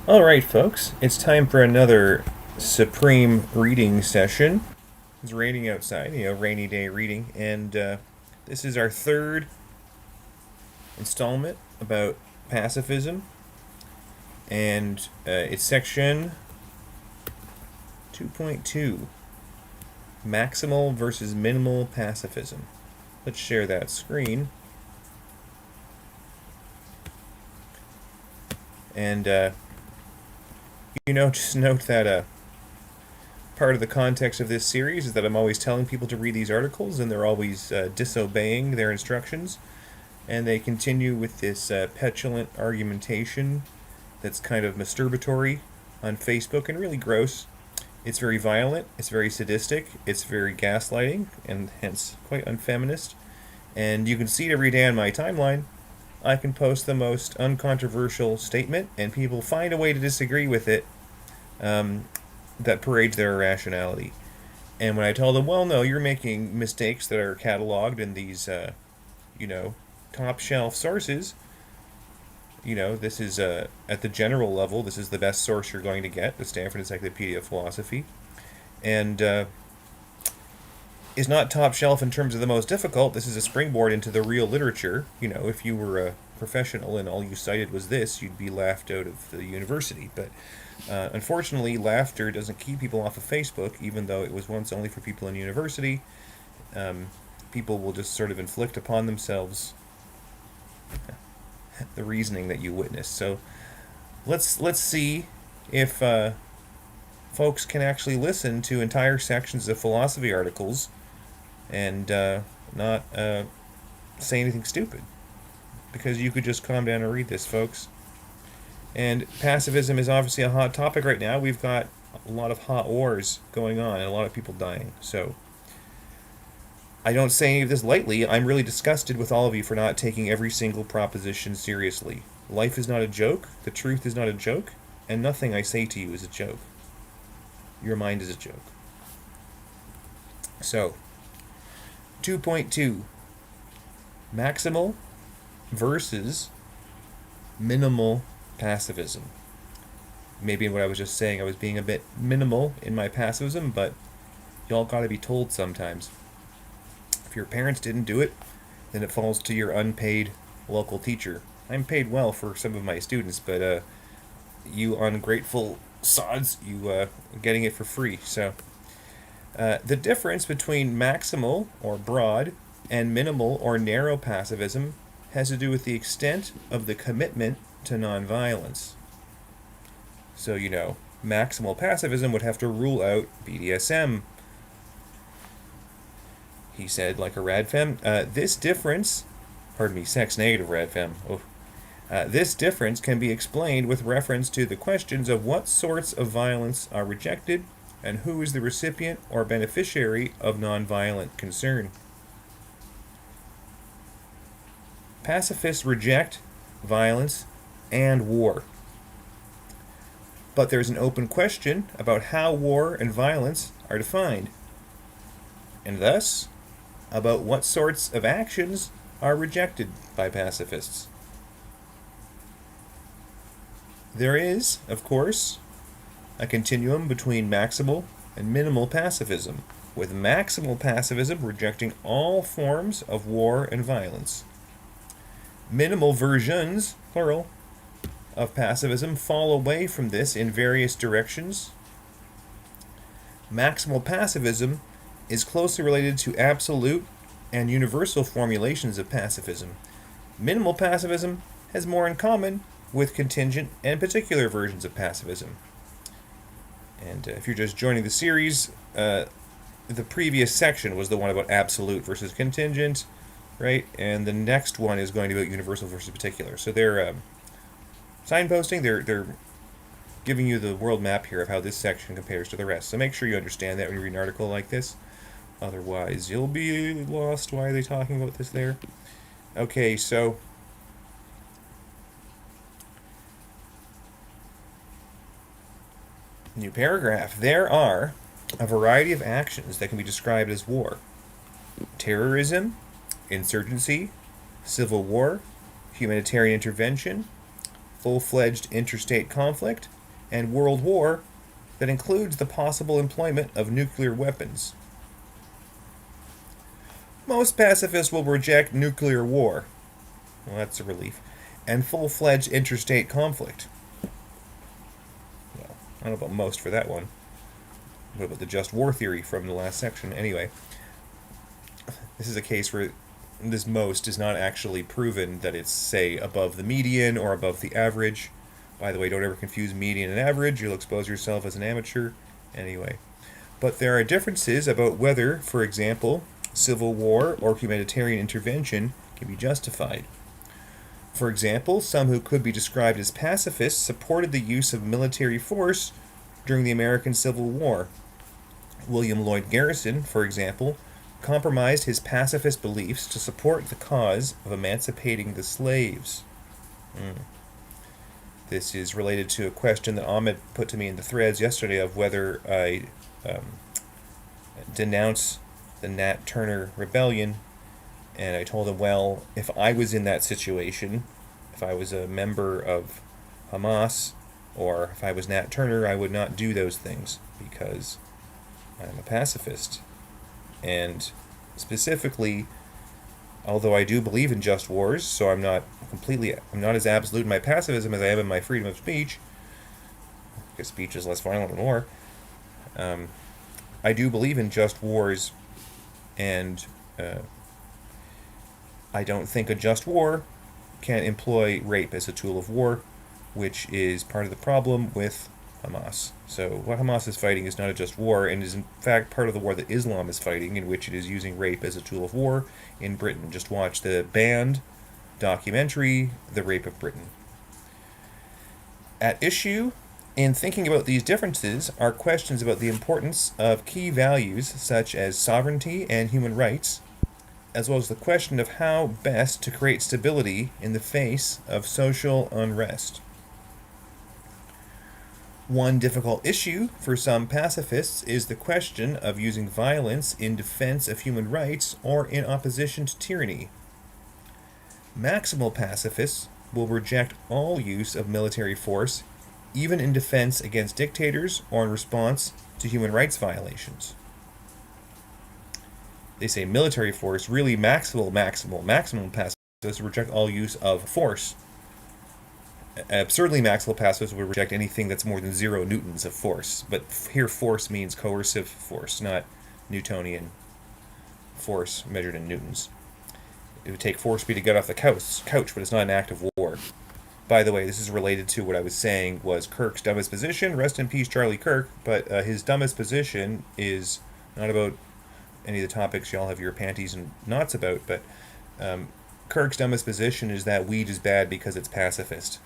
Alright, folks, it's time for another SEPreme reading session. It's raining outside, rainy day reading, and this is our third installment about pacifism, and it's section 2.2 Maximal versus Minimal Pacifism. Let's share that screen. And, just note that part of the context of this series is that I'm always telling people to read these articles, and they're always disobeying their instructions. And they continue with this petulant argumentation that's kind of masturbatory on Facebook and really gross. It's very violent, it's very sadistic, it's very gaslighting, and hence quite unfeminist. And you can see it every day on my timeline. I can post the most uncontroversial statement, and people find a way to disagree with it that parades their irrationality. And when I tell them, well, no, you're making mistakes that are cataloged in these, top shelf sources, this is at the general level, this is the best source you're going to get, the Stanford Encyclopedia of Philosophy. And is not top shelf in terms of the most difficult. This is a springboard into the real literature. If you were a professional and all you cited was this, you'd be laughed out of the university. But unfortunately, laughter doesn't keep people off of Facebook, even though it was once only for people in university. People will just sort of inflict upon themselves the reasoning that you witness. So let's see if folks can actually listen to entire sections of philosophy articles and not say anything stupid. Because you could just calm down and read this, folks. And pacifism is obviously a hot topic right now. We've got a lot of hot wars going on and a lot of people dying. So I don't say any of this lightly. I'm really disgusted with all of you for not taking every single proposition seriously. Life is not a joke. The truth is not a joke. And nothing I say to you is a joke. Your mind is a joke. So, 2.2 Maximal versus Minimal Pacifism. Maybe in what I was just saying, I was being a bit minimal in my pacifism, but y'all gotta be told sometimes. If your parents didn't do it, then it falls to your unpaid local teacher. I'm paid well for some of my students, but you ungrateful sods, you getting it for free. So the difference between maximal or broad and minimal or narrow pacifism has to do with the extent of the commitment to nonviolence. So, maximal pacifism would have to rule out BDSM. He said, like a radfem. This difference, sex negative radfem. This difference can be explained with reference to the questions of what sorts of violence are rejected and who is the recipient or beneficiary of nonviolent concern. Pacifists reject violence and war. But there's an open question about how war and violence are defined, and thus about what sorts of actions are rejected by pacifists. There is, of course, a continuum between maximal and minimal pacifism, with maximal pacifism rejecting all forms of war and violence. Minimal versions, plural, of pacifism fall away from this in various directions. Maximal pacifism is closely related to absolute and universal formulations of pacifism. Minimal pacifism has more in common with contingent and particular versions of pacifism. And if you're just joining the series, the previous section was the one about absolute versus contingent, right? And the next one is going to be about universal versus particular. So they're signposting, they're giving you the world map here of how this section compares to the rest. So make sure you understand that when you read an article like this. Otherwise, you'll be lost. Why are they talking about this there? Okay, so new paragraph. There are a variety of actions that can be described as war. Terrorism, insurgency, civil war, humanitarian intervention, full-fledged interstate conflict, and world war that includes the possible employment of nuclear weapons. Most pacifists will reject nuclear war. Well, that's a relief. And full-fledged interstate conflict. Well, I don't know about most for that one. What about the just war theory from the last section? Anyway, this is a case where this most is not actually proven that it's, say, above the median or above the average. By the way, don't ever confuse median and average. You'll expose yourself as an amateur. Anyway. But there are differences about whether, for example, civil war or humanitarian intervention can be justified. For example, some who could be described as pacifists supported the use of military force during the American Civil War. William Lloyd Garrison, for example, compromised his pacifist beliefs to support the cause of emancipating the slaves. This is related to a question that Ahmed put to me in the threads yesterday of whether I denounce the Nat Turner rebellion, and I told him, well, if I was in that situation, if I was a member of Hamas, or if I was Nat Turner, I would not do those things because I'm a pacifist. And specifically, although I do believe in just wars, so I'm not as absolute in my pacifism as I am in my freedom of speech, because speech is less violent than war, I do believe in just wars, and I don't think a just war can employ rape as a tool of war, which is part of the problem with Hamas. So what Hamas is fighting is not a just war, and is in fact part of the war that Islam is fighting, in which it is using rape as a tool of war in Britain. Just watch the banned documentary, The Rape of Britain. At issue in thinking about these differences are questions about the importance of key values such as sovereignty and human rights, as well as the question of how best to create stability in the face of social unrest. One difficult issue for some pacifists is the question of using violence in defense of human rights or in opposition to tyranny. Maximal pacifists will reject all use of military force, even in defense against dictators or in response to human rights violations. They say military force, really maximum pacifists reject all use of force. Absurdly maximal pacifists would reject anything that's more than 0 newtons of force. But here force means coercive force, not Newtonian force measured in newtons. It would take force to get off the couch, but it's not an act of war. By the way, this is related to what I was saying was Kirk's dumbest position. Rest in peace, Charlie Kirk. But his dumbest position is not about any of the topics y'all have your panties and knots about, but Kirk's dumbest position is that weed is bad because it's pacifist.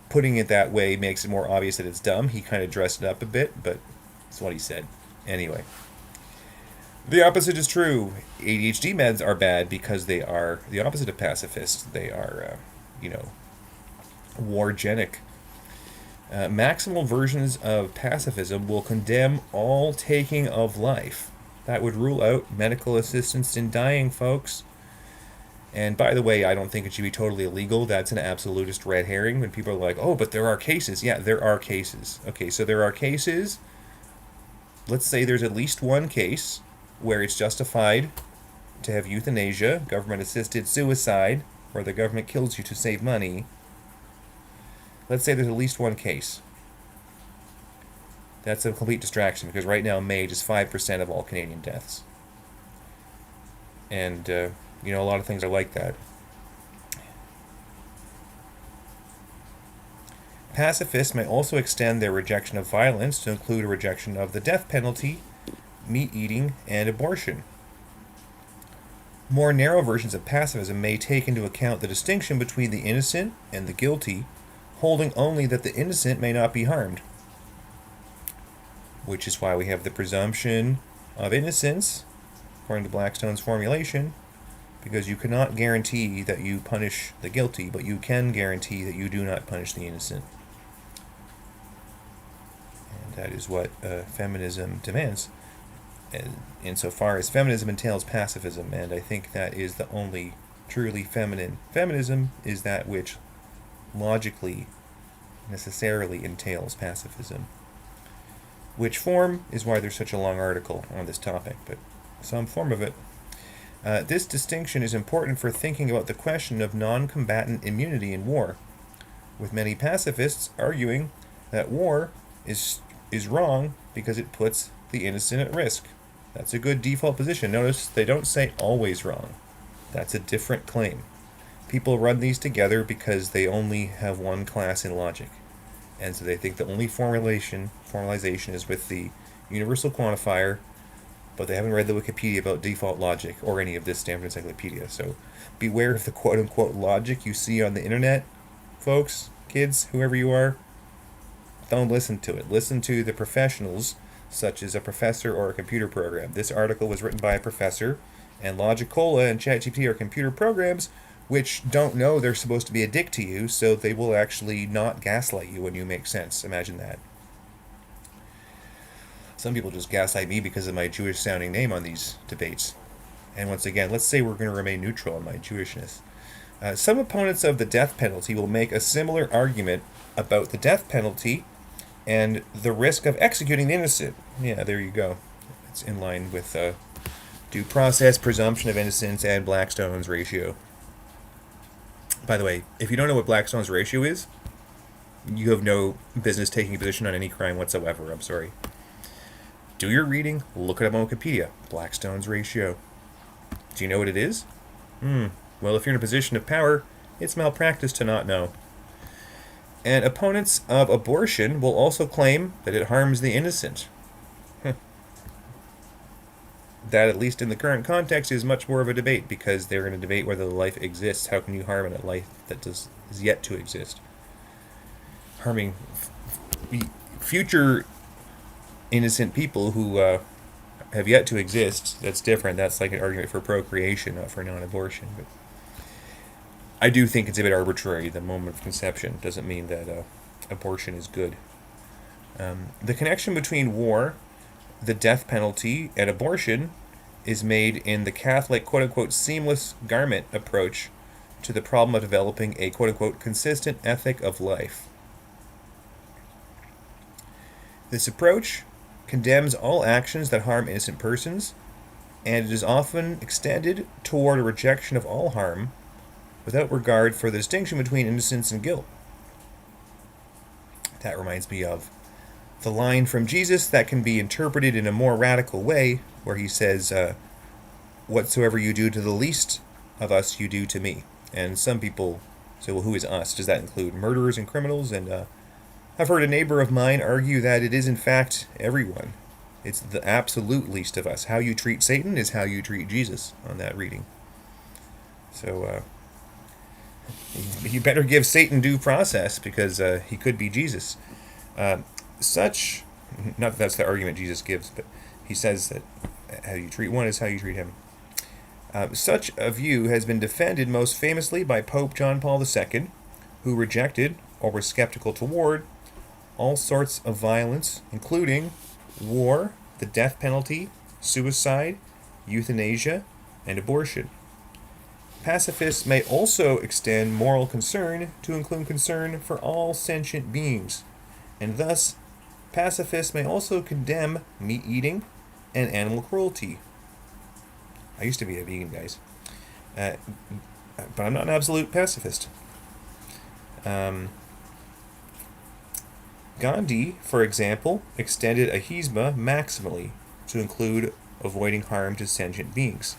Putting it that way makes it more obvious that it's dumb. He kind of dressed it up a bit, but that's what he said. Anyway. The opposite is true. ADHD meds are bad because they are the opposite of pacifist. They are, wargenic. Maximal versions of pacifism will condemn all taking of life. That would rule out medical assistance in dying, folks. And by the way, I don't think it should be totally illegal. That's an absolutist red herring when people are like, oh, but there are cases. Yeah, there are cases. Okay, so there are cases. Let's say there's at least one case where it's justified to have euthanasia, government-assisted suicide, where the government kills you to save money. Let's say there's at least one case. That's a complete distraction, because right now MAGE is 5% of all Canadian deaths. And, a lot of things are like that. Pacifists may also extend their rejection of violence to include a rejection of the death penalty, meat eating, and abortion. More narrow versions of pacifism may take into account the distinction between the innocent and the guilty, holding only that the innocent may not be harmed. Which is why we have the presumption of innocence, according to Blackstone's formulation, because you cannot guarantee that you punish the guilty, but you can guarantee that you do not punish the innocent. And that is what feminism demands, and insofar as feminism entails pacifism, and I think that is the only truly feminine. Feminism is that which logically necessarily entails pacifism. Which form is why there's such a long article on this topic, but some form of it. This distinction is important for thinking about the question of non-combatant immunity in war, with many pacifists arguing that war is wrong because it puts the innocent at risk. That's a good default position. Notice they don't say always wrong. That's a different claim. People run these together because they only have one class in logic. And so they think the only formalization is with the universal quantifier, but they haven't read the Wikipedia about default logic or any of this Stanford Encyclopedia. So beware of the quote-unquote logic you see on the internet, folks, kids, whoever you are. Don't listen to it. Listen to the professionals, such as a professor or a computer program. This article was written by a professor, and Logicola and ChatGPT are computer programs which don't know they're supposed to be a dick to you, so they will actually not gaslight you when you make sense. Imagine that. Some people just gaslight me because of my Jewish-sounding name on these debates. And once again, let's say we're going to remain neutral on my Jewishness. Some opponents of the death penalty will make a similar argument about the death penalty and the risk of executing the innocent. Yeah, there you go. It's in line with due process, presumption of innocence, and Blackstone's ratio. By the way, if you don't know what Blackstone's ratio is, you have no business taking a position on any crime whatsoever. I'm sorry. Do your reading. Look it up on Wikipedia. Blackstone's ratio. Do you know what it is? Well, if you're in a position of power, it's malpractice to not know. And opponents of abortion will also claim that it harms the innocent. That, at least in the current context, is much more of a debate, because they're going to debate whether the life exists. How can you harm a life that is yet to exist? Harming future innocent people who have yet to exist, that's different. That's like an argument for procreation, not for non-abortion. But I do think it's a bit arbitrary. The moment of conception doesn't mean that abortion is good. The connection between war, the death penalty, and abortion is made in the Catholic quote-unquote seamless garment approach to the problem of developing a quote-unquote consistent ethic of life. This approach condemns all actions that harm innocent persons, and it is often extended toward a rejection of all harm without regard for the distinction between innocence and guilt. That reminds me of the line from Jesus that can be interpreted in a more radical way, where he says, whatsoever you do to the least of us, you do to me. And some people say, well, who is us? Does that include murderers and criminals? And I've heard a neighbor of mine argue that it is in fact everyone. It's the absolute least of us. How you treat Satan is how you treat Jesus on that reading. So you better give Satan due process, because he could be Jesus. Not that that's the argument Jesus gives, but he says that how you treat one is how you treat him. Such a view has been defended most famously by Pope John Paul II, who rejected, or was skeptical toward, all sorts of violence, including war, the death penalty, suicide, euthanasia, and abortion. Pacifists may also extend moral concern to include concern for all sentient beings, and thus pacifists may also condemn meat eating and animal cruelty. I used to be a vegan, guys, but I'm not an absolute pacifist. Gandhi, for example, extended ahisma maximally to include avoiding harm to sentient beings,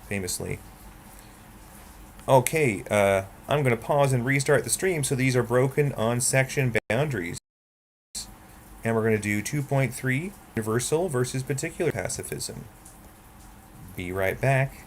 famously. Okay, I'm going to pause and restart the stream, so these are broken on section boundaries. And we're going to do 2.3, universal versus particular pacifism. Be right back.